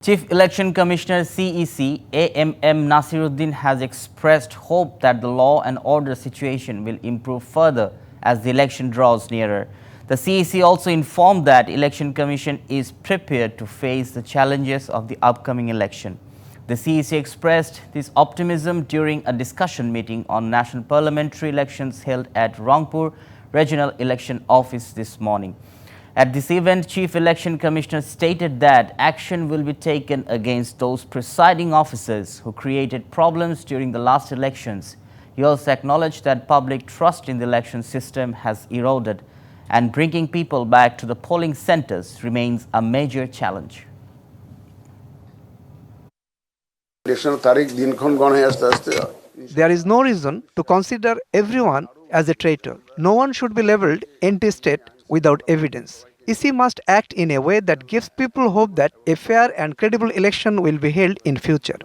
Chief Election Commissioner CEC AMM Nasiruddin has expressed hope that the law and order situation will improve further as the election draws nearer. The CEC also informed that Election Commission is prepared to face the challenges of the upcoming election. The CEC expressed this optimism during a discussion meeting on national parliamentary elections held at Rangpur Regional Election Office this morning. At this event, Chief Election Commissioner stated that action will be taken against those presiding officers who created problems during the last elections. He also acknowledged that public trust in the election system has eroded and bringing people back to the polling centers remains a major challenge. There is no reason to consider everyone as a traitor. No one should be labeled anti-state without evidence. EC must act in a way that gives people hope that a fair and credible election will be held in future.